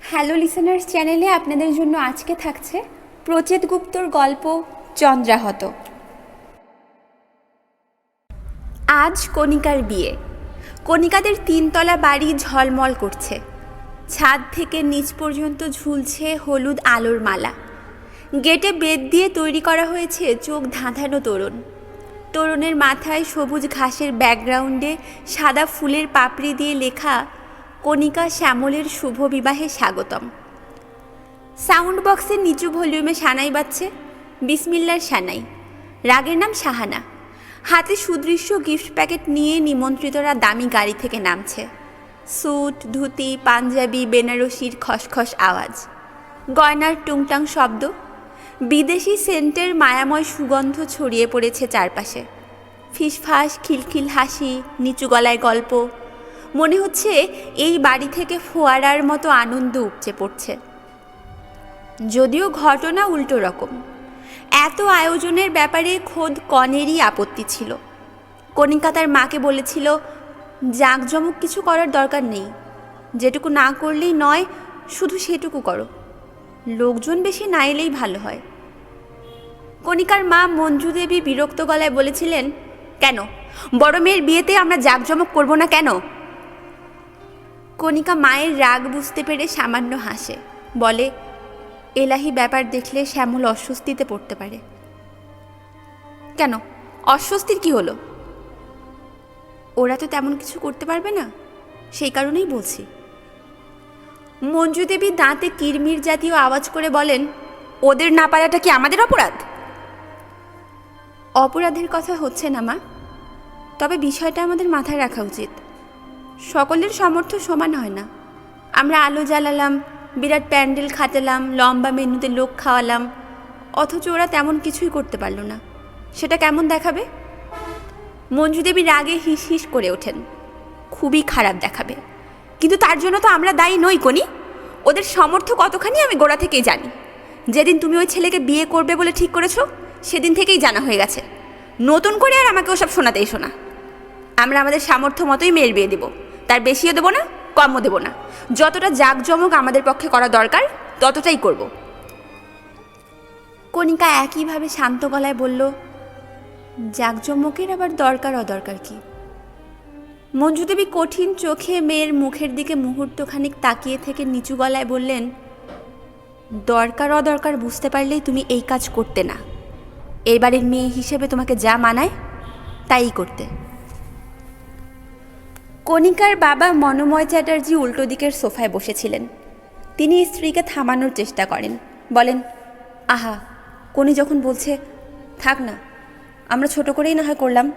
Hello listeners চ্যানেলে আপনাদের জন্য আজকে থাকছে প্রচেত গুপ্তর গল্প চন্দ্রাহত। আজ কণিকার বিয়ে। কণিকাদের 3তলা বাড়ি ঝলমল করছে। ছাদ থেকে নিচ পর্যন্ত ঝুলছে হলুদ আলোর মালা। গেটে বেত দিয়ে তৈরি করা হয়েছে চোখ ধাঁধানো তোরণ। তোরণের মাথায় সবুজ ঘাসের ব্যাকগ্রাউন্ডে সাদা ফুলের পাপড়ি দিয়ে লেখা কণিকা শ্যামলের শুভ বিবাহে স্বাগতম। সাউন্ড বক্সের নিচু ভলিউমে সানাই বাজছে, বিসমিল্লার সানাই। রাগের নাম শাহানা। হাতে সুদৃশ্য গিফট প্যাকেট নিয়ে নিমন্ত্রিতরা দামি গাড়ি থেকে নামছে। স্যুট, ধুতি, পাঞ্জাবি, বেনারসির খসখস আওয়াজ, গয়নার টুংটাং শব্দ, বিদেশি সেন্টের মায়াময় সুগন্ধ ছড়িয়ে পড়েছে চারপাশে। ফিসফাস, খিলখিল হাসি, নিচু গলায় গল্প। মনে হচ্ছে এই বাড়ি থেকে ফোয়ারার মতো আনন্দ উপচে পড়ছে। যদিও ঘটনা উল্টো রকম। এত আয়োজনের ব্যাপারে খোদ কনেরই আপত্তি ছিল। কণিকা তার মাকে বলেছিল, জাঁকজমক কিছু করার দরকার নেই, যেটুকু না করলেই নয় শুধু সেটুকু করো, লোকজন বেশি না এলেই ভালো হয়। কণিকার মা মঞ্জু দেবী বিরক্ত গলায় বলেছিলেন, কেন বড় মেয়ের বিয়েতে আমরা জাঁকজমক করব না কেন? কণিকা মায়ের রাগ বুঝতে পেরে সামান্য হাসে, বলে, এলাহি ব্যাপার দেখলে শ্যামল অস্বস্তিতে পড়তে পারে। কেন, অস্বস্তির কি হলো? ওরা তো তেমন কিছু করতে পারবে না, সেই কারণেই বলছি। মঞ্জু দেবী দাঁতে কিরমির জাতীয় আওয়াজ করে বলেন, ওদের না পারাটা কি আমাদের অপরাধ? অপরাধের কথা হচ্ছে না মা, তবে বিষয়টা আমাদের মাথায় রাখা উচিত। সকলের সামর্থ্য সমান হয় না। আমরা আলো জ্বালালাম, বিরাট প্যান্ডেল খাটালাম, লম্বা মেনুতে লোক খাওয়ালাম, অথচ ওরা তেমন কিছুই করতে পারল না। সেটা কেমন দেখাবে? মঞ্জু দেবী রাগে হিস হিস করে ওঠেন, খুবই খারাপ দেখাবে। কিন্তু তার জন্য তো আমরা দায়ী নই কনি। ওদের সামর্থ্য কতখানি আমি গোড়া থেকেই জানি। যেদিন তুমি ওই ছেলেকে বিয়ে করবে বলে ঠিক করেছো, সেদিন থেকেই জানা হয়ে গেছে। নতুন করে আর আমাকে ওসব শোনাতেই শোনা। আমরা আমাদের সামর্থ্য মতোই মেয়ের বিয়ে দেবো, তার বেশিও দেবো না, কমও দেবো না। যতটা জাঁকজমক আমাদের পক্ষে করা দরকার ততটাই করব। কণিকা একইভাবে শান্ত গলায় বলল, জাঁকজমকের আবার দরকার অদরকার কি? মঞ্জু দেবী কঠিন চোখে মেয়ের মুখের দিকে মুহূর্তখানিক তাকিয়ে থেকে নিচু গলায় বললেন, দরকার অদরকার বুঝতে পারলেই তুমি এই কাজ করতে না। এই বাড়ির মেয়ে হিসেবে তোমাকে যা মানায় তাই করতে। কণিকার বাবা মনোময় চ্যাটার্জি উল্টো দিকের সোফায় বসেছিলেন। তিনি স্ত্রীকে থামানোর চেষ্টা করেন, বলেন, আহা, কণি যখন বলছে থাক না, আমরা ছোট করেই না হয় করলাম।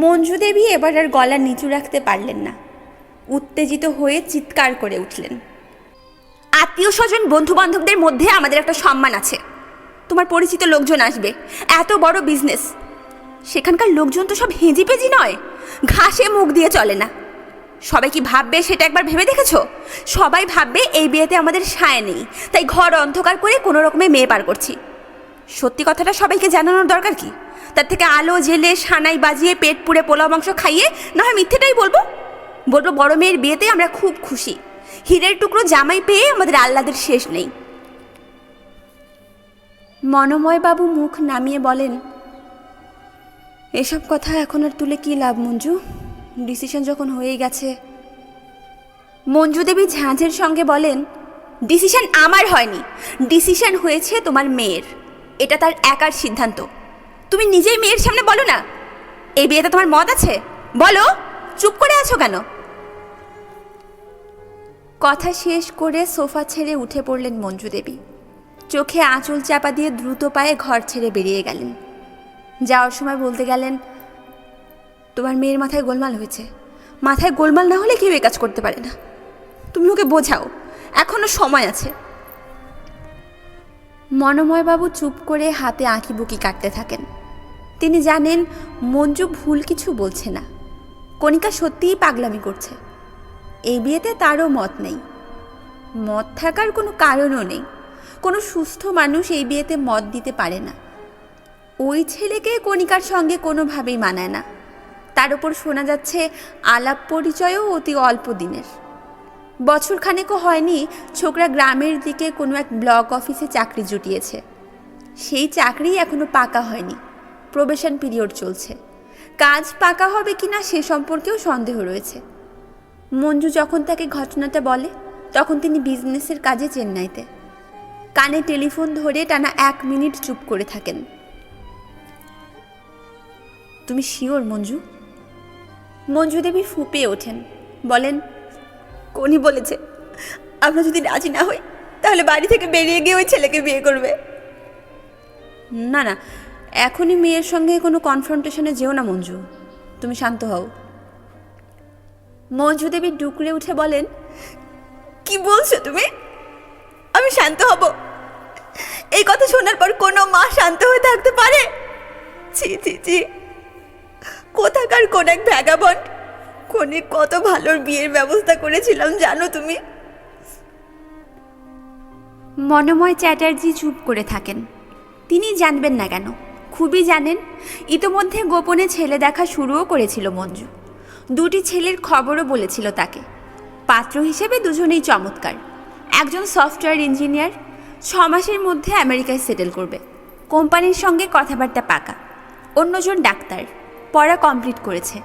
মঞ্জু দেবী এবার আর গলা নিচু রাখতে পারলেন না। উত্তেজিত হয়ে চিৎকার করে উঠলেন, আত্মীয় স্বজন বন্ধু বান্ধবদের মধ্যে আমাদের একটা সম্মান আছে। তোমার পরিচিত লোকজন আসবে, এত বড় বিজনেস, সেখানকার লোকজন তো সব হেঁজিপেজি নয়, ঘাসে মুখ দিয়ে চলে না। সবাই কি ভাববে সেটা একবার ভেবে দেখেছো? সবাই ভাববে এই বিয়েতে আমাদের সায় নেই, তাই ঘর অন্ধকার করে কোনো রকমে মেয়ে পার করছি। সত্যি কথাটা সবাইকে জানানোর দরকার কি? তার থেকে আলো জেলে সানাই বাজিয়ে পেট পুড়ে পোলাও মাংস খাইয়ে না হয় মিথ্যেটাই বলবো বড় মেয়ের বিয়েতে আমরা খুব খুশি, হীরের টুকরো জামাই পেয়ে আমাদের আহ্লাদের শেষ নেই। মনোময় বাবু মুখ নামিয়ে বলেন, এসব কথা এখন আর তুলে কি লাভ মঞ্জু, ডিসিশন যখন হয়েই গেছে। মঞ্জু দেবী ঝাঁঝের সঙ্গে বলেন, ডিসিশন আমার হয়নি, ডিসিশন হয়েছে তোমার মেয়ের। এটা তার একার সিদ্ধান্ত। তুমি নিজেই মেয়ের সামনে বলো না, এই বিয়েতে তোমার মত আছে, বলো, চুপ করে আছো কেন? কথা শেষ করে সোফা ছেড়ে উঠে পড়লেন মঞ্জু দেবী। চোখে আঁচল চাপা দিয়ে দ্রুত পায়ে ঘর ছেড়ে বেরিয়ে গেলেন। যাওয়ার সময় বলতে গেলেন, তোমার মেয়ের মাথায় গোলমাল হয়েছে, মাথায় গোলমাল না হলে কেউ এ কাজ করতে পারে না। তুমি ওকে বোঝাও, এখনো সময় আছে। মনোময়বাবু চুপ করে হাতে আঁকিবুকি কাটতে থাকেন। তিনি জানেন মঞ্জু ভুল কিছু বলছে না, কণিকা সত্যিই পাগলামি করছে। এই বিয়েতে তারও মত নেই, মত থাকার কোনো কারণও নেই। কোনো সুস্থ মানুষ এই বিয়েতে মত দিতে পারে না। ওই ছেলেকে কণিকার সঙ্গে কোনোভাবেই মানায় না। তার উপর শোনা যাচ্ছে আলাপ পরিচয়ও অতি অল্প দিনের। বছরখানেকও হয়নি ছোকরা গ্রামের দিকে কোনো এক ব্লক অফিসে চাকরি জুটিয়েছে। সেই চাকরি এখনো পাকা হয়নি, প্রবেশন পিরিয়ড চলছে। কাজ পাকা হবে কিনা সে সম্পর্কেও সন্দেহ রয়েছে। মঞ্জু যখন তাকে ঘটনাটা বলে তখন তিনি বিজনেসের কাজে চেন্নাইতে। কানে টেলিফোন ধরে টানা 1 মিনিট চুপ করে থাকেন। তুমি শিওর মঞ্জু? মঞ্জু দেবী ফুঁপিয়ে ওঠেন, বলেন, কোনি বলেছে আমরা যদি রাজি না হই তাহলে বাড়ি থেকে বেরিয়ে গিয়ে ওই ছেলেকে বিয়ে করবে। না না, এখনই মেয়ের সঙ্গে কোনো কনফ্রন্টেশনে যেও না মঞ্জু, তুমি শান্ত হও। মঞ্জু দেবী ডুকরে উঠে বলেন, কি বলছো তুমি? আমি শান্ত হব? এই কথা শোনার পর কোনো মা শান্ত হয়ে থাকতে পারে? ছি ছি ছি, কোথাকার কোন এক ভ্যাগাবন্ড কোনে কত ভালোর বিয়ের ব্যবস্থা করেছিলাম জানো তুমি? মনোময় চ্যাটার্জি চুপ করে থাকেন। তিনি জানবেন না কেন, খুবই জানেন। ইতোমধ্যে গোপনে ছেলে দেখা শুরুও করেছিল মঞ্জু। 2টি ছেলের খবরও বলেছিল তাকে। পাত্র হিসেবে দুজনেই চমৎকার। একজন সফটওয়্যার ইঞ্জিনিয়ার, 6 মাসের মধ্যে আমেরিকায় সেটেল করবে, কোম্পানির সঙ্গে কথাবার্তা পাকা। অন্যজন ডাক্তার, পড়া কমপ্লিট করেছে,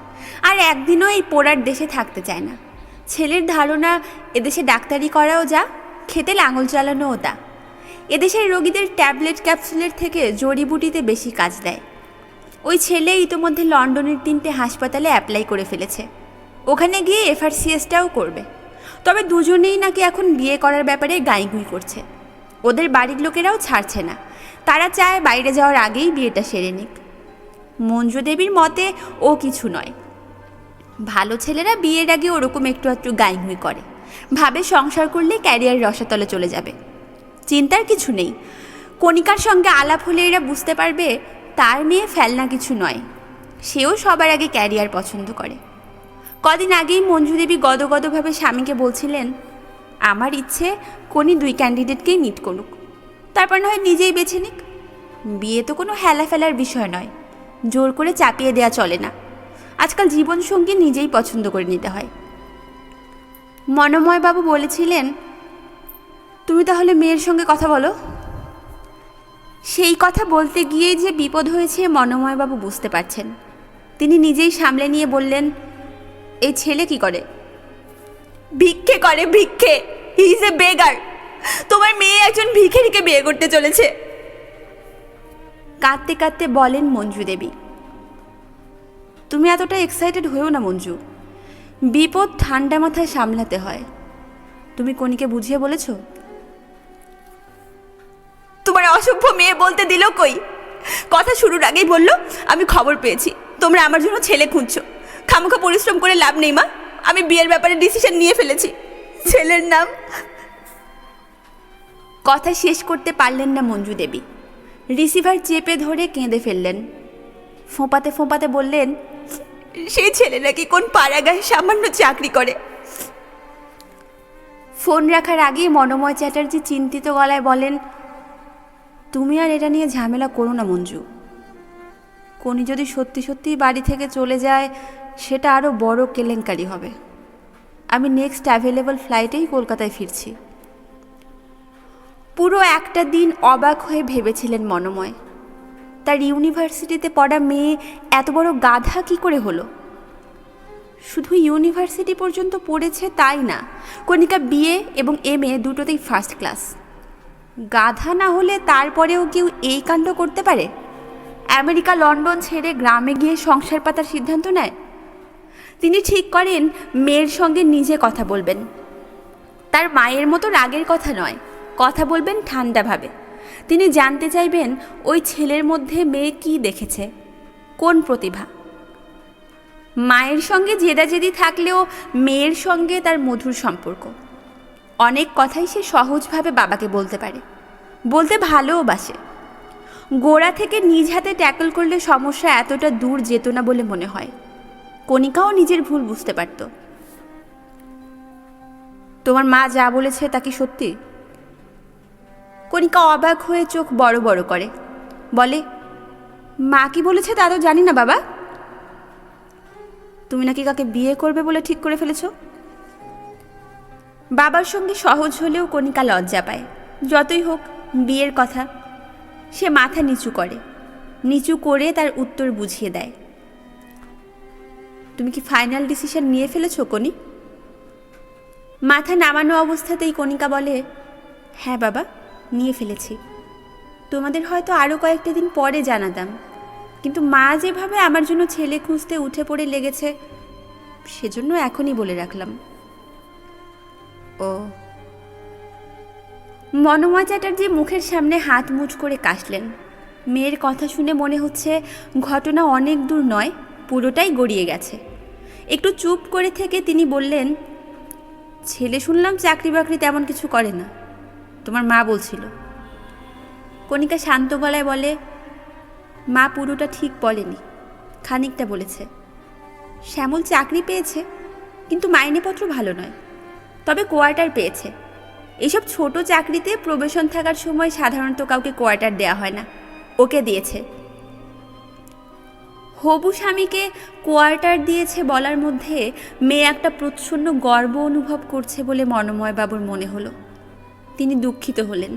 আর একদিনও এই পোড়ার দেশে থাকতে চায় না। ছেলের ধারণা এদেশে ডাক্তারি করাও যা, খেতে লাঙল চালানোও তা। এদেশের রোগীদের ট্যাবলেট ক্যাপসুলের থেকে জড়িবুটিতে বেশি কাজ দেয়। ওই ছেলে ইতোমধ্যে লন্ডনের 3টে হাসপাতালে অ্যাপ্লাই করে ফেলেছে। ওখানে গিয়ে FRCSটাও করবে। তবে দুজনেই নাকি এখন বিয়ে করার ব্যাপারে গাইগুই করছে। ওদের বাড়ির লোকেরাও ছাড়ছে না, তারা চায় বাইরে যাওয়ার আগেই বিয়েটা সেরে নিক। মঞ্জু দেবীর মতে ও কিছু নয়। ভালো ছেলেরা বিয়ের আগে ওরকম একটু একটু গাইগুই করে, ভাবে সংসার করলে ক্যারিয়ার রসাতলে চলে যাবে। চিন্তার কিছু নেই, কণিকার সঙ্গে আলাপ হলে এরা বুঝতে পারবে তার মেয়ে ফেলনা কিছু নয়, সেও সবার আগে ক্যারিয়ার পছন্দ করে। কদিন আগেই মঞ্জু দেবী গদগদভাবে স্বামীকে বলছিলেন, আমার ইচ্ছে কোনি 2 ক্যান্ডিডেটকেই মিট করুক, তারপর না হয় নিজেই বেছে নিক। বিয়ে তো কোনো হেলা ফেলার বিষয় নয়, জোর করে চাপিয়ে দেয়া চলে না। আজকাল জীবনসঙ্গী নিজেই পছন্দ করে নিতে হয়। মনোময়বাবু বলেছিলেন, তুমি তাহলে মেয়ের সঙ্গে কথা বলো। সেই কথা বলতে গিয়েই যে বিপদ হয়েছে মনোময়বাবু বুঝতে পারছেন। তিনি নিজেই সামলে নিয়ে বললেন, এই ছেলে কি করে? ভিক্ষে করে, ভিক্ষে। He is a বেগার। তোমার মেয়ে একজন ভিখারিকে বিয়ে করতে চলেছে। কাঁদতে কাঁদতে বলেন মঞ্জু দেবী। তুমি এতটা এক্সাইটেড হয়েও না মঞ্জু, বিপদ ঠান্ডা মাথায় সামলাতে হয়। তুমি কণিকে বুঝিয়ে বলেছ? তোমার অসভ্য মেয়ে বলতে দিল কই? কথা শুরুর আগেই বলল, আমি খবর পেয়েছি তোমরা আমার জন্য ছেলে খুঁজছো। খামোখা পরিশ্রম করে লাভ নেই মা, আমি বিয়ের ব্যাপারে ডিসিশন নিয়ে ফেলেছি। ছেলের নাম। কথা শেষ করতে পারলেন না মঞ্জু দেবী। রিসিভার চেপে ধরে কেঁদে ফেললেন। ফোঁপাতে ফোঁপাতে বললেন, সেই ছেলে নাকি কোন পাড়াগাঁয়ে সামান্য চাকরি করে। ফোন রাখার আগেই মনোময় চ্যাটার্জি চিন্তিত গলায় বলেন, তুমি আর এটা নিয়ে ঝামেলা করো না মঞ্জু। কোনি যদি সত্যি সত্যিই বাড়ি থেকে চলে যায় সেটা আরও বড় কেলেঙ্কারি হবে। আমি নেক্সট অ্যাভেলেবল ফ্লাইটেই কলকাতায় ফিরছি। পুরো একটা দিন অবাক হয়ে ভেবেছিলেন মনোময়। তার ইউনিভার্সিটিতে পড়া মেয়ে এত বড় গাধা কি করে হলো? শুধু ইউনিভার্সিটি পর্যন্ত পড়েছে তাই না, কণিকা BA এবং MA দুটোতেই ফার্স্ট ক্লাস। গাধা না হলে তারপরেও কেউ এই কাণ্ড করতে পারে? আমেরিকা লন্ডন ছেড়ে গ্রামে গিয়ে সংসার পাতার সিদ্ধান্ত নেয়। তিনি ঠিক করেন মেয়ের সঙ্গে নিজে কথা বলবেন। তার মায়ের মতো রাগের কথা নয়, কথা বলবেন ঠান্ডাভাবে। তিনি জানতে চাইবেন ওই ছেলের মধ্যে মেয়ে কি দেখেছে, কোন প্রতিভা। মায়ের সঙ্গে জেদাজেদি থাকলেও মেয়ের সঙ্গে তার মধুর সম্পর্ক। অনেক কথাই সে সহজভাবে বাবাকে বলতে পারে, বলতে ভালোওবাসে। গোড়া থেকে নিজ হাতে ট্যাকল করলে সমস্যা এতটা দূর যেত না বলে মনে হয়। কণিকাও নিজের ভুল বুঝতে পারত। তোমার মা যা বলেছে তা কি সত্যি? কণিকা অবাক হয়ে চোখ বড় বড় করে বলে, মা কি বলেছে তা তো জানি না বাবা। তুমি নাকি কাকে বিয়ে করবে বলে ঠিক করে ফেলেছ? বাবার সঙ্গে সহজ হলেও কণিকা লজ্জা পায়। যতই হোক বিয়ের কথা। সে মাথা নিচু করে, নিচু করে তার উত্তর বুঝিয়ে দেয়। তুমি কি ফাইনাল ডিসিশন নিয়ে ফেলেছো কনি? মাথা নামানো অবস্থাতেই কণিকা বলে, হ্যাঁ বাবা, নিয়ে ফেলেছি। তোমাদের হয়তো আরও কয়েকটা দিন পরে জানাতাম, কিন্তু মা যেভাবে আমার জন্য ছেলে খুঁজতে উঠে পড়ে লেগেছে, সেজন্য এখনই বলে রাখলাম। ও। মনোময় চ্যাটার্জি মুখের সামনে হাত মুঠ করে কাশলেন। মেয়ের কথা শুনে মনে হচ্ছে ঘটনা অনেক দূর নয়, পুরোটাই গড়িয়ে গেছে। একটু চুপ করে থেকে তিনি বললেন, ছেলে শুনলাম চাকরি বাকরি তেমন কিছু করে না, তোমার মা বলছিল। কণিকা শান্ত গলায় বলে, মা পুরোটা ঠিক বলেনি, খানিকটা বলেছে। শ্যামল চাকরি পেয়েছে, কিন্তু মাইনেপত্র ভালো নয়, তবে কোয়ার্টার পেয়েছে। এইসব ছোট চাকরিতে প্রবেশন থাকার সময় সাধারণত কাউকে কোয়ার্টার দেওয়া হয় না, ওকে দিয়েছে। হবু স্বামীকে কোয়ার্টার দিয়েছে বলার মধ্যে মেয়ে একটা প্রচ্ছন্ন গর্ব অনুভব করছে বলে মনোময়বাবুর মনে হলো। তিনি দুঃখিত হলেন।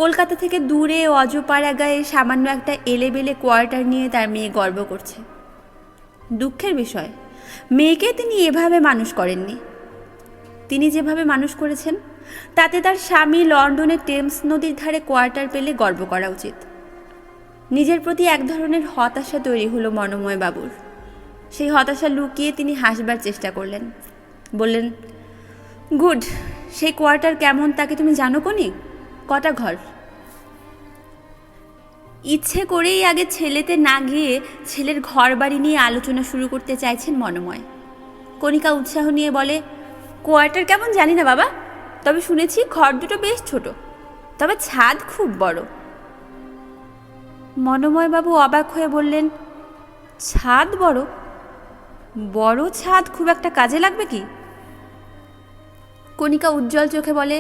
কলকাতা থেকে দূরে অজপাড়া গায়ে সামান্য একটা এলেবেলে কোয়ার্টার নিয়ে তার মেয়ে গর্ব করছে। দুঃখের বিষয়, মেয়েকে তিনি এভাবে মানুষ করেননি। তিনি যেভাবে মানুষ করেছেন তাতে তার স্বামী লন্ডনে টেমস নদীর ধারে কোয়ার্টার পেলে গর্ব করা উচিত। নিজের প্রতি এক ধরনের হতাশা তৈরি হলো মনোময় বাবুর। সেই হতাশা লুকিয়ে তিনি হাসবার চেষ্টা করলেন। বললেন, গুড, সেই কোয়ার্টার কেমন তাকে তুমি জানো কোনি? কটা ঘর? ইচ্ছে করেই আগে ছেলেতে না গিয়ে ছেলের ঘর বাড়ি নিয়ে আলোচনা শুরু করতে চাইছেন মনোময়। কণিকা উৎসাহ নিয়ে বলে, কোয়ার্টার কেমন জানি না বাবা, তবে শুনেছি ঘর দুটো বেশ ছোট, তবে ছাদ খুব বড়। মনোময়বাবু অবাক হয়ে বললেন, ছাদ বড়? বড় ছাদ খুব একটা কাজে লাগবে কি? কণিকা উজ্জ্বল চোখে বলে,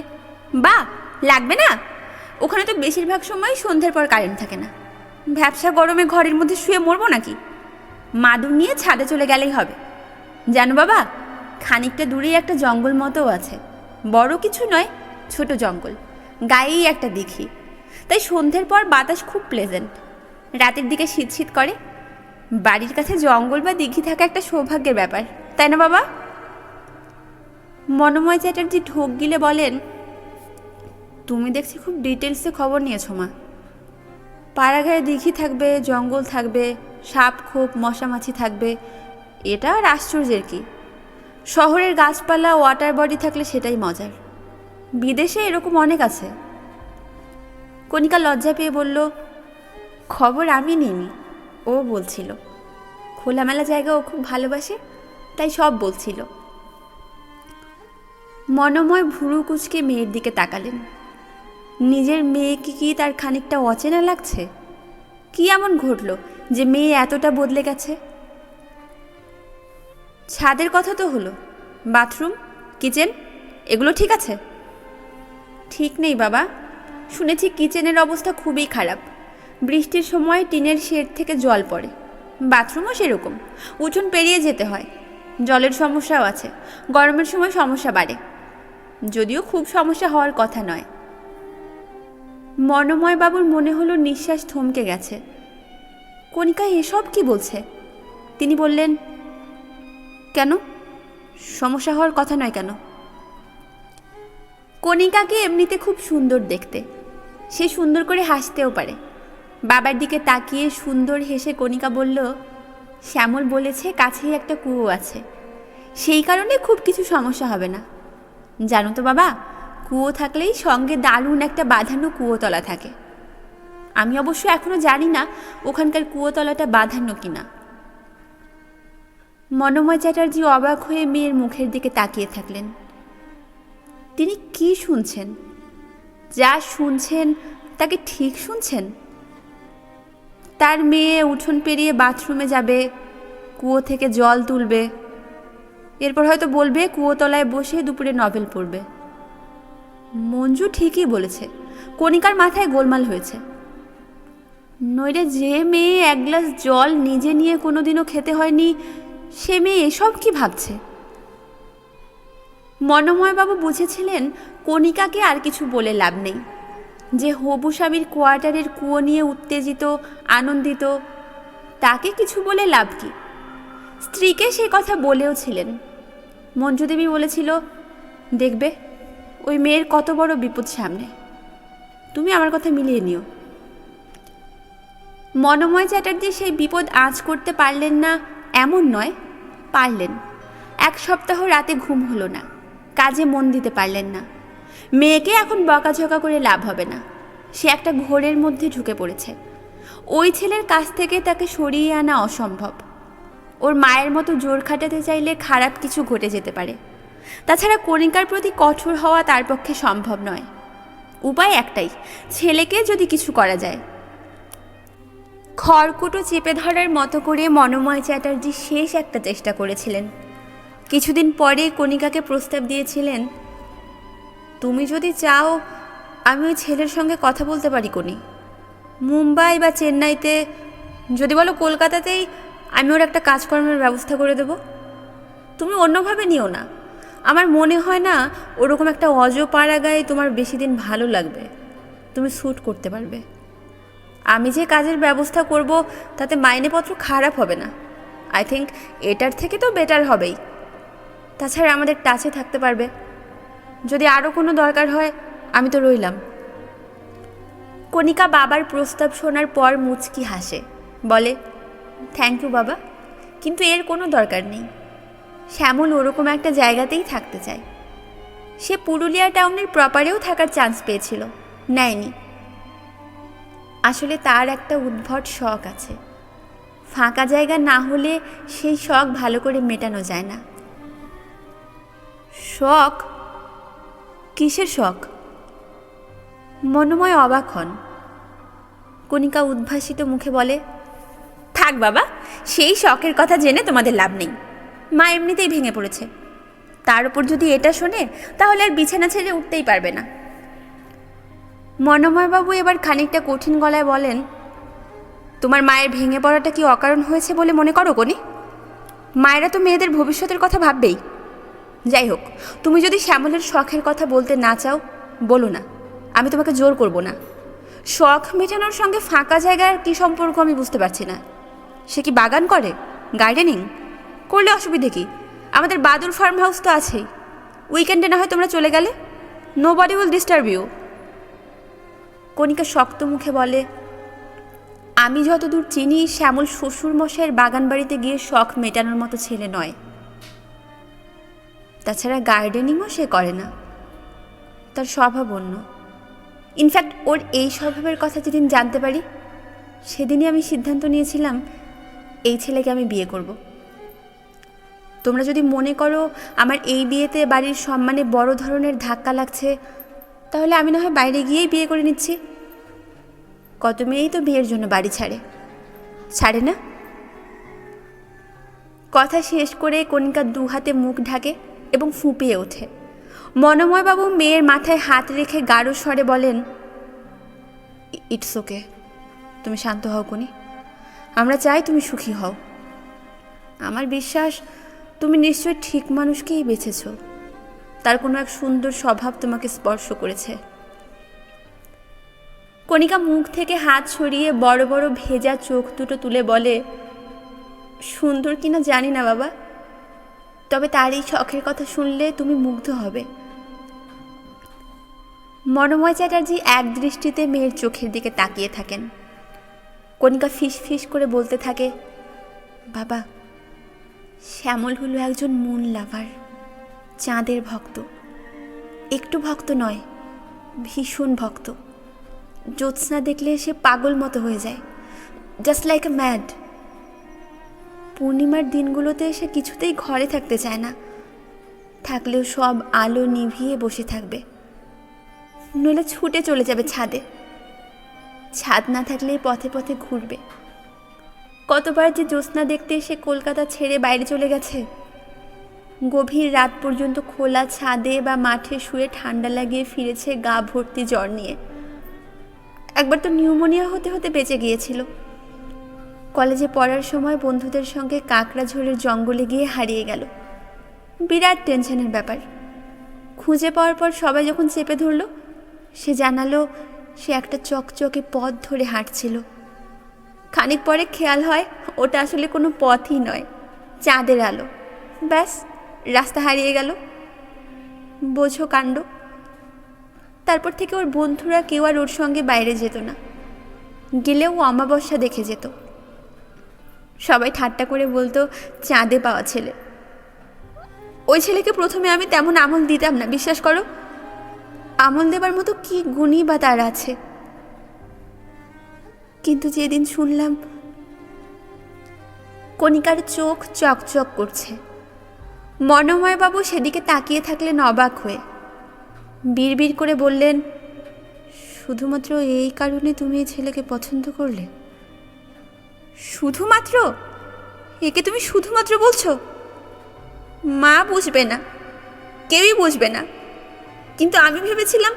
বাহ, লাগবে না? ওখানে তো বেশিরভাগ সময় সন্ধ্যের পর কারেন্ট থাকে না। ভ্যাবসা গরমে ঘরের মধ্যে শুয়ে মরবো নাকি? মাদুর নিয়ে ছাদে চলে গেলেই হবে। জানো বাবা, খানিকটা দূরেই একটা জঙ্গল মতোও আছে, বড় কিছু নয়, ছোট জঙ্গল, গায়েই একটা দিঘি। তাই সন্ধ্যের পর বাতাস খুব প্লেজেন্ট। রাতের দিকে শীত শীত করে। বাড়ির কাছে জঙ্গল বা দিঘি থাকা একটা সৌভাগ্যের ব্যাপার, তাই না বাবা? মনোময় চ্যাটার্জি ঢোক গিলে বলেন, তুমি দেখছি খুব ডিটেলসে খবর নিয়েছো মা। পাড়াঘায়ে দিঘি থাকবে, জঙ্গল থাকবে, সাপ খোপ মশামাছি থাকবে, এটা আর আশ্চর্যের কি? শহরের গাছপালা ওয়াটার বডি থাকলে সেটাই মজার। বিদেশে এরকম অনেক আছে। কণিকা লজ্জা পেয়ে বলল, খবর আমি নিইনি, ও বলছিল। খোলামেলা জায়গা ও খুব ভালোবাসে, তাই সব বলছিল। মনোময় ভুরু কুচকে মেয়ের দিকে তাকালেন। নিজের মেয়েকে কি তার খানিকটা অচেনা লাগছে? কি এমন ঘটল যে মেয়ে এতটা বদলে গেছে? ছাদের কথা তো হলো, বাথরুম, কিচেন এগুলো ঠিক আছে? ঠিক নেই বাবা, শুনেছি কিচেনের অবস্থা খুবই খারাপ। বৃষ্টির সময় টিনের শেড থেকে জল পড়ে। বাথরুমও সেরকম, উঠোন পেরিয়ে যেতে হয়। জলের সমস্যাও আছে, গরমের সময় সমস্যা বাড়ে, যদিও খুব সমস্যা হওয়ার কথা নয়। মনোময়বাবুর মনে হলো নিঃশ্বাস থমকে গেছে। কণিকা এসব কি বলছে? তিনি বললেন, কেন, সমস্যা হওয়ার কথা নয় কেন? কণিকাকে এমনিতে খুব সুন্দর দেখতে, সে সুন্দর করে হাসতেও পারে। বাবার দিকে তাকিয়ে সুন্দর হেসে কণিকা বলল, শ্যামল বলেছে কাছেই একটা কুয়ো আছে, সেই কারণে খুব কিছু সমস্যা হবে না। জানো তো বাবা, কুয়ো থাকলেই সঙ্গে দারুণ একটা বাঁধানো কুয়োতলা থাকে। আমি অবশ্য এখনো জানি না ওখানকার কুয়োতলাটা বাঁধানো কিনা। মনোময় চ্যাটার্জি অবাক হয়ে মেয়ের মুখের দিকে তাকিয়ে থাকলেন। তিনি কি শুনছেন? যা শুনছেন তাকে ঠিক শুনছেন? তার মেয়ে উঠোন পেরিয়ে বাথরুমে যাবে, কুয়ো থেকে জল তুলবে, এরপর হয়তো বলবে কুয়োতলায় বসে দুপুরে নভেল পড়বে। মঞ্জু ঠিকই বলেছে, কণিকার মাথায় গোলমাল হয়েছে। নইলে যে মেয়ে এক গ্লাস জল নিজে নিয়ে কোনোদিনও খেতে হয়নি, সে মেয়ে এসব কি ভাবছে? মনোময়বাবু বুঝেছিলেন কণিকাকে আর কিছু বলে লাভ নেই। যে হবু স্বামীর কোয়ার্টারের কুয়ো নিয়ে উত্তেজিত, আনন্দিত, তাকে কিছু বলে লাভ কি? স্ত্রীকে সে কথা বলেও ছিলেন। মঞ্জুদেবী বলেছিল, দেখবে ওই মেয়ের কত বড় বিপদ সামনে, তুমি আমার কথা মিলিয়ে নিও। মনোময় চ্যাটার্জি সেই বিপদ আঁচ করতে পারলেন না এমন নয়, পারলেন। 1 সপ্তাহ রাতে ঘুম হলো না, কাজে মন দিতে পারলেন না। মেয়েকে এখন বকাঝকা করে লাভ হবে না, সে একটা ঘোরের মধ্যে ঢুকে পড়েছে। ওই ছেলের কাছ থেকে তাকে সরিয়ে আনা অসম্ভব। ওর মায়ের মতো জোর খাটাতে চাইলে খারাপ কিছু ঘটে যেতে পারে। তাছাড়া কণিকার প্রতি কঠোর হওয়া তার পক্ষে সম্ভব নয়। উপায় একটাই, ছেলেকে যদি কিছু করা যায়। খড়কুটো চেপে ধরার মতো করে মনোময় চ্যাটার্জি শেষ একটা চেষ্টা করেছিলেন। কিছুদিন পরে কণিকাকে প্রস্তাব দিয়েছিলেন, তুমি যদি চাও আমি ওই ছেলের সঙ্গে কথা বলতে পারি কণি। মুম্বাই বা চেন্নাইতে, যদি বলো কলকাতাতেই, আমি ওর একটা কাজকর্মের ব্যবস্থা করে দেব। তুমি অন্যভাবে নিও না, আমার মনে হয় না ওরকম একটা অজপাড়াগায় তোমার বেশি দিন ভালো লাগবে, তুমি স্যুট করতে পারবে। আমি যে কাজের ব্যবস্থা করব তাতে মাইনেপত্র খারাপ হবে না। আই থিঙ্ক এটার থেকে তো বেটার হবেই। তাছাড়া আমাদের টাচে থাকতে পারবে। যদি আরও কোনো দরকার হয় আমি তো রইলাম। কণিকা বাবার প্রস্তাব শোনার পর মুচকি হাসে, বলে, থ্যাংক ইউ বাবা, কিন্তু এর কোনো দরকার নেই। শ্যামল ওরকম একটা জায়গাতেই থাকতে চায়। সে পুরুলিয়া টাউনের প্রপারেও থাকার চান্স পেয়েছিল, নেয়নি। আসলে তার একটা উদ্ভট শখ আছে, ফাঁকা জায়গা না হলে সেই শখ ভালো করে মেটানো যায় না। শখ? কিসের শখ? মনোময় অবাক হন। কণিকা উদ্ভাসিত মুখে বলে, থাক বাবা, সেই শখের কথা জেনে তোমাদের লাভ নেই। মা এমনিতেই ভেঙে পড়েছে, তার উপর যদি এটা শোনে তাহলে আর বিছানা ছেড়ে উঠতেই পারবে না। মনোময়বাবু এবার খানিকটা কঠিন গলায় বলেন, তোমার মায়ের ভেঙে পড়াটা কি অকারণ হয়েছে বলে মনে করো কণি? মায়েরা তো মেয়েদের ভবিষ্যতের কথা ভাববেই। যাই হোক, তুমি যদি শ্যামলের শখের কথা বলতে না চাও বলো না, আমি তোমাকে জোর করব না। শখ মেটানোর সঙ্গে ফাঁকা জায়গার কী সম্পর্ক আমি বুঝতে পারছি না। সে কি বাগান করে, গার্ডেনিং? করলে অসুবিধে কি? আমাদের বাদুর ফার্ম হাউস তো আছেই। উইকেন্ডে না হয় তোমরা চলে গেলে, nobody will disturb you. Kanika শক্ত মুখে বলে, আমি যতদূর চিনি শ্যামল শ্বশুরমশাইয়ের বাগান বাড়িতে গিয়ে শখ মেটানোর মতো ছেলে নয়। তাছাড়া গার্ডেনিংও সে করে না, তার স্বভাব অন্য। ইনফ্যাক্ট ওর এই স্বভাবের কথা যেদিন জানতে পারি সেদিনই আমি সিদ্ধান্ত নিয়েছিলাম এই ছেলেকে আমি বিয়ে করব। তোমরা যদি মনে করো আমার এই বিয়েতে বাড়ির সম্মানে বড় ধরনের ধাক্কা লাগছে, তাহলে আমি না হয় বাইরে গিয়েই বিয়ে করে নিচ্ছি। কত মেয়েই তো বিয়ের জন্য বাড়ি ছাড়ে না। কথা শেষ করে কণিকা 2 হাতে মুখ ঢাকে এবং ফুঁপিয়ে ওঠে। মনোময়বাবু মেয়ের মাথায় হাত রেখে গাঢ় স্বরে বলেন, ইটস ওকে, তুমি শান্ত হও কণি, আমরা চাই তুমি সুখী হও। আমার বিশ্বাস তুমি নিশ্চয় ঠিক মানুষকেই বেছেছ, তার কোনো এক সুন্দর স্বভাব তোমাকে স্পর্শ করেছে। কণিকা মুখ থেকে হাত সরিয়ে বড় বড় ভেজা চোখ দুটো তুলে বলে, সুন্দর কিনা জানি না বাবা, তবে তার এই শখের কথা শুনলে তুমি মুগ্ধ হবে। মনোময় চ্যাটার্জি এক দৃষ্টিতে মেয়ের চোখের দিকে তাকিয়ে থাকেন। কণিকা ফিস ফিস করে বলতে থাকে, বাবা, শ্যামল হলো একজন মুন লাভার, চাঁদের ভক্ত। একটু ভক্ত নয়, ভীষণ ভক্ত। জ্যোৎস্না দেখলে সে পাগল মতো হয়ে যায়, জাস্ট লাইক এ ম্যাড। পূর্ণিমার দিনগুলোতে সে কিছুতেই ঘরে থাকতে চায় না, থাকলেও সব আলো নিভিয়ে বসে থাকবে, নইলে ছুটে চলে যাবে ছাদে। ছাদ না থাকলেই পথে পথে ঘুরবে। কতবার যে জ্যোৎস্না দেখতে সে কলকাতা ছেড়ে বাইরে চলে গেছে, গভীর রাত পর্যন্ত খোলা ছাদে বা মাঠে শুয়ে ঠান্ডা লাগিয়ে ফিরেছে গা ভর্তি জ্বর নিয়ে। একবার তো নিউমোনিয়া হতে হতে বেঁচে গিয়েছিল। কলেজে পড়ার সময় বন্ধুদের সঙ্গে কাকড়াঝোড়ের জঙ্গলে গিয়ে হারিয়ে গেল। বিরাট টেনশনের ব্যাপার। খুঁজে পাওয়ার পর সবাই যখন চেপে ধরল, সে জানালো সে একটা চকচকে পথ ধরে হাঁটছিল। খানিক পরে খেয়াল হয় ওটা আসলে কোনো পথই নয়, চাঁদের আলো। ব্যাস, রাস্তা হারিয়ে গেল। বোঝো কাণ্ড। তারপর থেকে ওর বন্ধুরা কেউ আর ওর সঙ্গে বাইরে যেত না, গেলেও অমাবস্যা দেখে যেত। সবাই ঠাট্টা করে বলতো চাঁদে পাওয়া ছেলে। ওই ছেলেকে প্রথমে আমি তেমন আমল দিতাম না, বিশ্বাস করো। আমল দেবার মতো কি গুণই বা তার আছে। কিন্তু যেদিন শুনলাম কণিকার চোখ চকচক করছে, মনোময়বাবু সেদিকে তাকিয়ে থাকলেন অবাক হয়ে। বিড়বিড় করে বললেন, শুধুমাত্র এই কারণে তুমি এই ছেলেকে পছন্দ করলে? শুধুমাত্র? একে তুমি শুধুমাত্র বলছো? মা বুঝবে না, কেউই বুঝবে না, কিন্তু আমি ভেবেছিলাম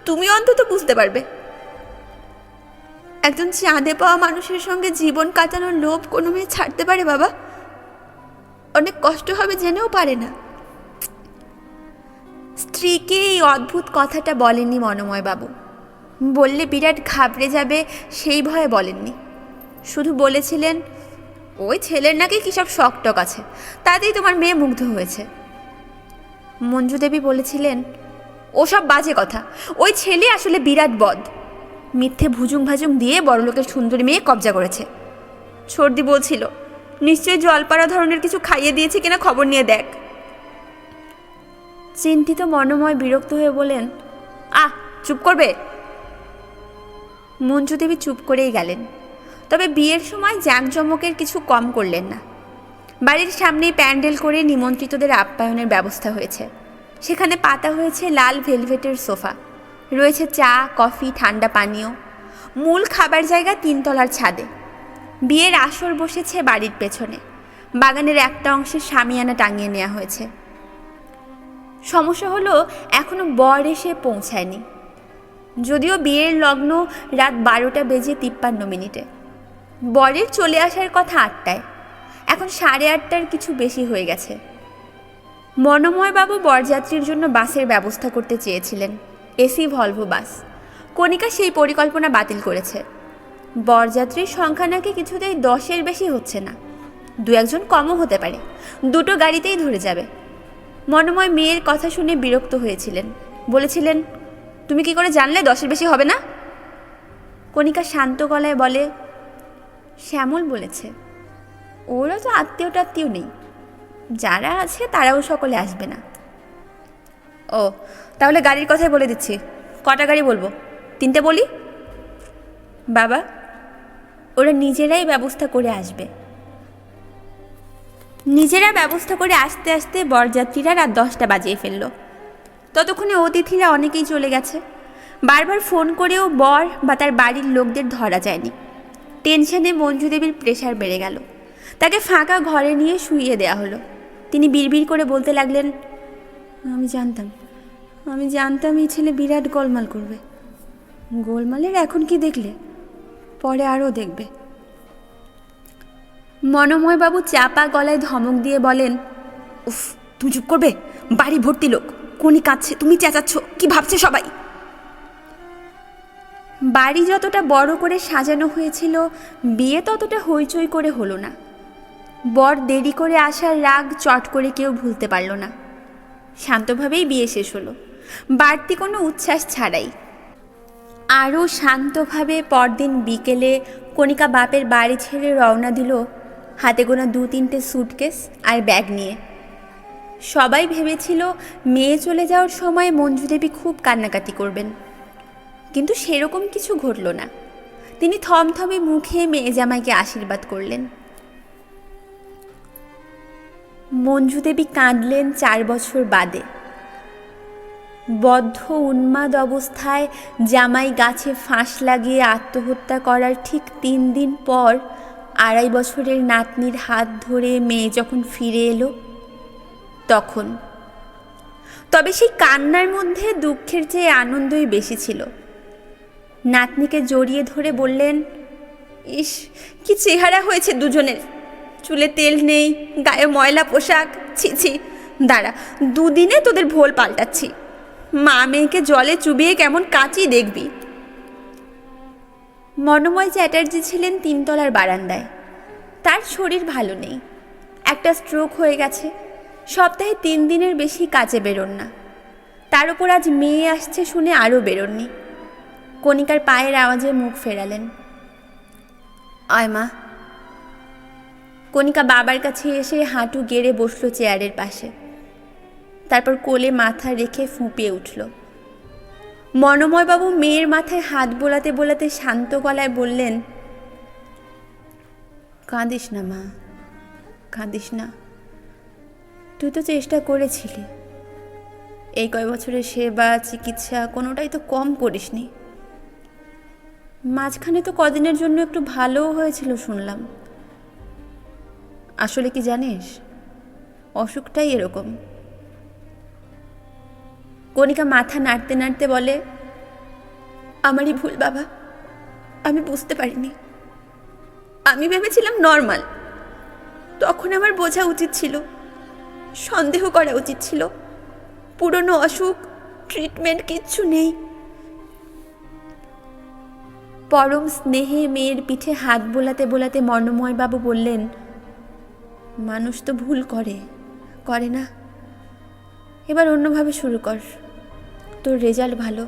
তুমি অন্তত বুঝতে পারবে। একজন চাঁদে পাওয়া মানুষের সঙ্গে জীবন কাটানোর লোভ কোনো মেয়ে ছাড়তে পারে বাবা? অনেক কষ্ট হবে জেনেও পারে না। স্ত্রীকে এই অদ্ভুত কথাটা বলেননি মনোময়বাবু। বললে বিরাট ঘাবড়ে যাবে সেই ভয়ে বলেননি। শুধু বলেছিলেন, ওই ছেলের নাকি কী সব শকটক আছে, তাতেই তোমার মেয়ে মুগ্ধ হয়েছে। মঞ্জু দেবী বলেছিলেন, ওসব বাজে কথা, ওই ছেলে আসলে বিরাট বদ। মিথ্যে ভুজুং ভাজুং দিয়ে বড়লোকের সুন্দরী মেয়ে কবজা করেছে। সর্দি বলছিল, নিশ্চয়ই জলপাড়া ধরনের কিছু খাইয়ে দিয়েছে কিনা খবর নিয়ে দেখ। চিন্তিত মনোময় বিরক্ত হয়ে বলেন, চুপ করবে। মঞ্জু দেবী চুপ করেই গেলেন। তবে বিয়ের সময় জাঁকজমকের কিছু কম করলেন না। বাড়ির সামনেই প্যান্ডেল করে নিমন্ত্রিতদের আপ্যায়নের ব্যবস্থা হয়েছে। সেখানে পাতা হয়েছে লাল ভেলভেটের সোফা, রয়েছে চা, কফি, ঠান্ডা পানীয়। মূল খাবার জায়গা 3 তলার ছাদে। বিয়ের আসর বসেছে বাড়ির পেছনে। বাগানের একটা অংশে শামিয়ানা টাঙিয়ে নেওয়া হয়েছে। সমস্যা হলো এখনো বর এসে পৌঁছায়নি। যদিও বিয়ের লগ্ন রাত 12টা বেজে 53 মিনিটে। বরের চলে আসার কথা 8টায়, এখন 8:30টার কিছু বেশি হয়ে গেছে। মনোময়বাবু বরযাত্রীর জন্য বাসের ব্যবস্থা করতে চেয়েছিলেন, এসি ভলভো বাস। কণিকা সেই পরিকল্পনা বাতিল করেছে। বরযাত্রীর সংখ্যা নাকি কিছুতেই 10-এর বেশি হচ্ছে না। 2-1 কমও হতে পারে, দুটো গাড়িতেই ধরে যাবে। মনোময় মেয়ের কথা শুনে বিরক্ত হয়েছিলেন, বলেছিলেন, তুমি কি করে জানলে 10-এর বেশি হবে না? কণিকা শান্ত গলায় বলে, শ্যামল বলেছে। ওরা তো আত্মীয় নেই, যারা আছে তারাও সকলে আসবে না। ও, তাহলে গাড়ির কথাই বলে দিচ্ছি। কটা গাড়ি বলবো? 3টে বলি? বাবা, ওরা নিজেরাই ব্যবস্থা করে আসবে। নিজেরা ব্যবস্থা করে আসতে আসতে বরযাত্রীরা রাত 10টা বাজিয়ে ফেলল। ততক্ষণে অতিথিরা অনেকেই চলে গেছে। বারবার ফোন করেও বর বা তার বাড়ির লোকদের ধরা যায়নি। টেনশনে মঞ্জু দেবীর প্রেশার বেড়ে গেল। তাকে ফাঁকা ঘরে নিয়ে শুইয়ে দেওয়া হলো। তিনি বিড়বিড় করে বলতে লাগলেন, আমি জানতাম এই ছেলে বিরাট গোলমাল করবে। গোলমালের এখন কি দেখলে, পরে আরও দেখবে। মনোময়বাবু চাপা গলায় ধমক দিয়ে বলেন, উফ, তুমি চুপ করবে? বাড়ি ভর্তি লোক, কোনি কাঁদছে, তুমি চেঁচাচ্ছ, কি ভাবছে সবাই? বাড়ি যতটা বড় করে সাজানো হয়েছিল, বিয়ে ততটা হইচই করে হলো না। বর দেরি করে আসার রাগ চট করে কেউ ভুলতে পারল না। শান্তভাবেই বিয়ে শেষ হলো, বাড়তি কোনো উচ্ছ্বাস ছাড়াই। আরও শান্তভাবে পরদিন বিকেলে কণিকা বাপের বাড়ি ছেড়ে রওনা দিল, হাতে গোনা 2-3টে স্যুটকেস আর ব্যাগ নিয়ে। সবাই ভেবেছিল মেয়ে চলে যাওয়ার সময় মঞ্জু দেবী খুব কান্নাকাটি করবেন, কিন্তু সেরকম কিছু ঘটল না। তিনি থমথমে মুখে মেয়ে জামাইকে আশীর্বাদ করলেন। মঞ্জু দেবী কাঁদলেন 4 বছর বাদে। বদ্ধ উন্মাদ অবস্থায় জামাই গাছে ফাঁস লাগিয়ে আত্মহত্যা করার ঠিক 3 দিন পর 2.5 বছরের নাতনির হাত ধরে মেয়ে যখন ফিরে এলো, তখন। তবে সেই কান্নার মধ্যে দুঃখের চেয়ে আনন্দই বেশি ছিল। নাতনিকে জড়িয়ে ধরে বললেন, ইস, কি চেহারা হয়েছে দুজনের! চুলে তেল নেই, গায়ে ময়লা পোশাক, ছি ছি, দাঁড়া, দুদিনে তোদের ভোল পাল্টাচ্ছি। মা মেয়েকে জলে চুবিয়ে কেমন কাচি দেখবি। মনোময় চ্যাটার্জি ছিলেন 3 তলার বারান্দায়। তার শরীর ভালো নেই, একটা স্ট্রোক হয়ে গেছে। সপ্তাহে 3 দিনের বেশি কাজে বেরোন না। তার উপর আজ মেয়ে আসছে শুনে আরও বেরোননি। কণিকার পায়ের আওয়াজে মুখ ফেরালেন। আয় মা। কণিকা বাবার কাছে এসে হাঁটু গেড়ে বসলো চেয়ারের পাশে। তারপর কোলে মাথা রেখে ফুঁপিয়ে উঠল। মনোময়বাবু মেয়ের মাথায় হাত বোলাতে বোলাতে শান্ত গলায় বললেন, কাঁদিস না মা, কাঁদিস না। তুই তো চেষ্টা করেছিলি। এই কয় বছরের সেবা চিকিৎসা কোনোটাই তো কম করিসনি। মাঝখানে তো কদিনের জন্য একটু ভালোও হয়েছিল শুনলাম। আসলে কি জানিস, অসুখটাই এরকম। কণিকা মাথা নাড়তে নাড়তে বলে, আমারই ভুল বাবা, আমি বুঝতে পারিনি। আমি ভেবেছিলাম নর্মাল। তখন আমার বোঝা উচিত ছিল, সন্দেহ করা উচিত ছিল। পুরনো অসুখ, ট্রিটমেন্ট কিচ্ছু নেই। পরম স্নেহে মেয়ের পিঠে হাত বোলাতে বোলাতে মনোময়বাবু বললেন, মানুষ তো ভুল করে না? এবার অন্যভাবে শুরু কর। তোর রেজাল্ট ভালো,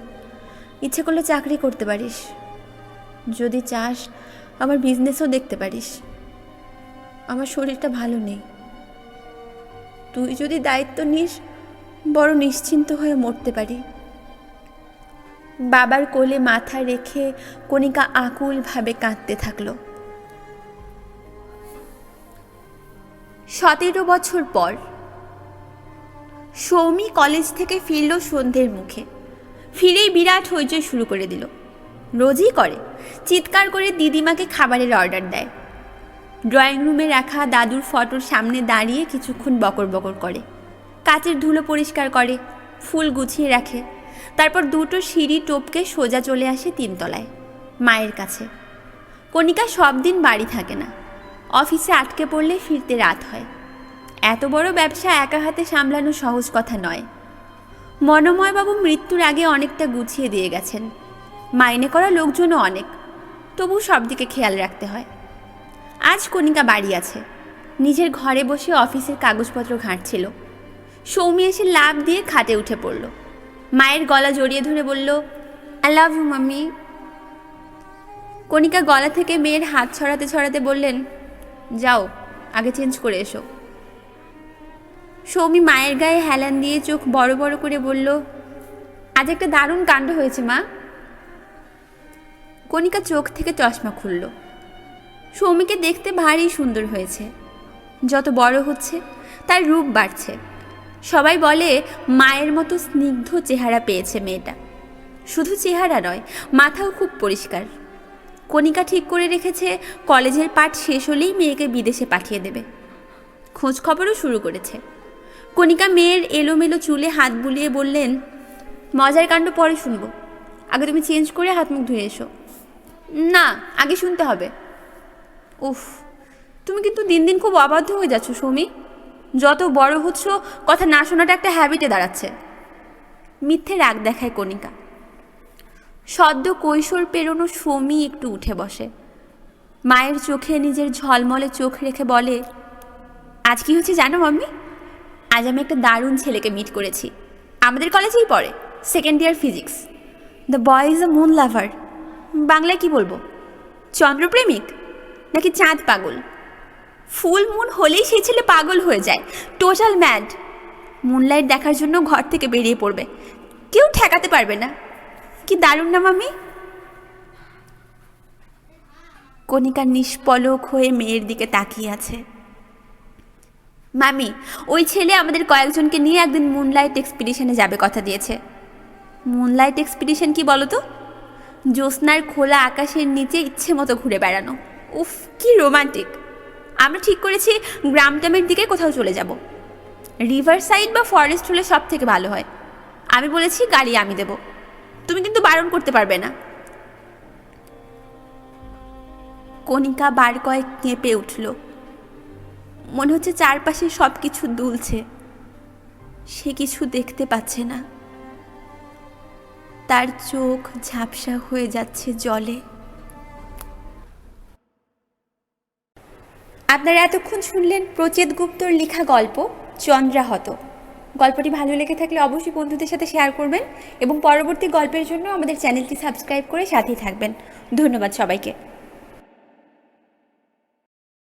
ইচ্ছে করলে চাকরি করতে পারিস। যদি চাস আমার বিজনেসও দেখতে পারিস। আমার শরীরটা ভালো নেই। তুই যদি দায়িত্ব নিস, বড় নিশ্চিন্ত হয়ে মরতে পারি। বাবার কোলে মাথা রেখে কণিকা আকুলভাবে কাঁদতে থাকলো। 17 বছর পর সৌমি কলেজ থেকে ফিরল সন্ধ্যের মুখে। ফিরেই বিরাট হইচই শুরু করে দিল। রোজই করে, চিৎকার করে দিদিমাকে খাবারের অর্ডার দেয়। ড্রয়িং রুমে রাখা দাদুর ফটোর সামনে দাঁড়িয়ে কিছুক্ষণ বকর বকর করে, কাচের ধুলো পরিষ্কার করে, ফুল গুছিয়ে রাখে। তারপর 2টো সিঁড়ি টপকে সোজা চলে আসে 3 তলায়, মায়ের কাছে। কণিকা সব দিন বাড়ি থাকে না। অফিসে আটকে পড়লে ফিরতে রাত হয়। এত বড় ব্যবসা একা হাতে সামলানো সহজ কথা নয়। মনোময়বাবু মৃত্যুর আগে অনেকটা গুছিয়ে দিয়ে গেছেন। মাইনে করা লোকজনও অনেক, তবু সব দিকে খেয়াল রাখতে হয়। আজ কণিকা বাড়ি আছে, নিজের ঘরে বসে অফিসের কাগজপত্র ঘাঁটছিল। সৌমি এসে লাফ দিয়ে খাটে উঠে পড়ল। মায়ের গলা জড়িয়ে ধরে বলল, আই লাভ ইউ মাম্মি। কণিকা গলা থেকে মেয়ের হাত ছড়াতে ছড়াতে বললেন, যাও আগে চেঞ্জ করে এসো। সৌমি মায়ের গায়ে হেলান দিয়ে চোখ বড় বড় করে বলল, আজ একটা দারুণ কাণ্ড হয়েছে মা। কণিকা চোখ থেকে চশমা খুলল। সৌমিকে দেখতে ভারী সুন্দর হয়েছে। যত বড় হচ্ছে তার রূপ বাড়ছে। সবাই বলে মায়ের মতো স্নিগ্ধ চেহারা পেয়েছে মেয়েটা। শুধু চেহারা নয়, মাথাও খুব পরিষ্কার। কণিকা ঠিক করে রেখেছে কলেজের পাঠ শেষ হলেই মেয়েকে বিদেশে পাঠিয়ে দেবে। খোঁজ খবরও শুরু করেছে। কণিকা মেয়ের এলোমেলো চুলে হাত বুলিয়ে বললেন, মজার কাণ্ড পরে শুনবো, আগে তুমি চেঞ্জ করে হাত মুখ ধুয়ে এসো। না, আগে শুনতে হবে। উফ, তুমি কিন্তু দিন দিন খুব অবাধ্য হয়ে যাচ্ছ সৌমি। যত বড় হচ্ছ কথা না শোনাটা একটা হ্যাবিটে দাঁড়াচ্ছে। মিথ্যে রাগ দেখায় কণিকা। সদ্য কৈশোর পেরোনো সৌমি একটু উঠে বসে। মায়ের চোখে নিজের ঝলমলে চোখ রেখে বলে, আজ কি হচ্ছে জানো মাম্মি? আজ আমি একটা দারুণ ছেলেকে মিট করেছি। আমাদের কলেজেই পড়ে, 2nd year physics. The boy is a moon lover. বাংলায় কি বলবো, চন্দ্রপ্রেমিক নাকি চাঁদ পাগল? ফুল মুন হলেই সেই ছেলে পাগল হয়ে যায়, টোটাল ম্যাড। মুনলাইট দেখার জন্য ঘর থেকে বেরিয়ে পড়বে, কেউ ঠেকাতে পারবে না। কি দারুণ না মাম্মি? কণিকা নিষ্পলক হয়ে মেয়ের দিকে তাকিয়ে আছে। মামি, ওই ছেলে আমাদের কয়েকজনকে নিয়ে একদিন মুনলাইট এক্সপিডিশনে যাবে কথা দিয়েছে। মুনলাইট এক্সপিডিশন কি বলো তো? জ্যোৎস্নার খোলা আকাশের নিচে ইচ্ছে মতো ঘুরে বেড়ানো। উফ, কি রোমান্টিক। আমরা ঠিক করেছি গ্রামটামের দিকে কোথাও চলে যাব। রিভার সাইড বা ফরেস্ট হলে সব থেকে ভালো হয়। আমি বলেছি গাড়ি আমি দেব, তুমি কিন্তু বারণ করতে পারবে না। কণিকা বার কয়েক কেঁপে উঠল। মনে হচ্ছে চারপাশে সব কিছু দুলছে। সে কিছু দেখতে পাচ্ছে না, তার চোখ ঝাপসা হয়ে যাচ্ছে জলে। আপনারা এতক্ষণ শুনলেন প্রচেত গুপ্তর লেখা গল্প চন্দ্রাহত। গল্পটি ভালো লেগে থাকলে অবশ্যই বন্ধুদের সাথে শেয়ার করবেন এবং পরবর্তী গল্পের জন্য আমাদের চ্যানেলটি সাবস্ক্রাইব করে সাথেই থাকবেন। ধন্যবাদ সবাইকে।